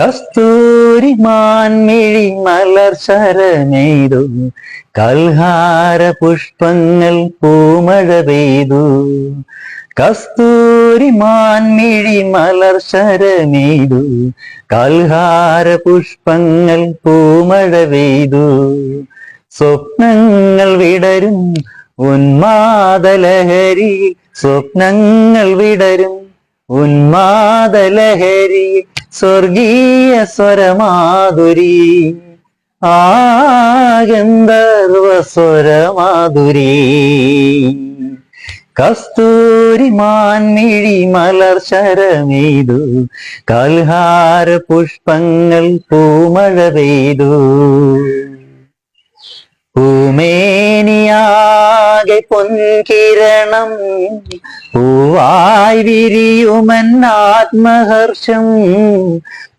കസ്തൂരി മാൻമിഴി മലർ ശരമെയ്തു, കൽഹാര പുഷ്പങ്ങൾ പൂമഴ പെയ്തു. കസ്തൂരി മാൻമിഴി മലർ ശരമെയ്തു, കൽഹാര പുഷ്പങ്ങൾ പൂമഴ പെയ്തു. സ്വപ്നങ്ങൾ വിടരും ഉന്മാദലഹരി, സ്വപ്നങ്ങൾ വിടരും ഉന്മാദലഹരി, സ്വർഗീയ സ്വരമാധുരി, ഗന്ധർവ സ്വരമാധുരി. കസ്തൂരി മാൻമിഴി മലർ ശരമെയ്തു, കൽഹാര പുഷ്പങ്ങൾ പൂമഴ പെയ്തു. പൂമേനിയാകെ പൊൻകിരണം, പൂവായി വിരിയുമൻ ആത്മഹർഷം.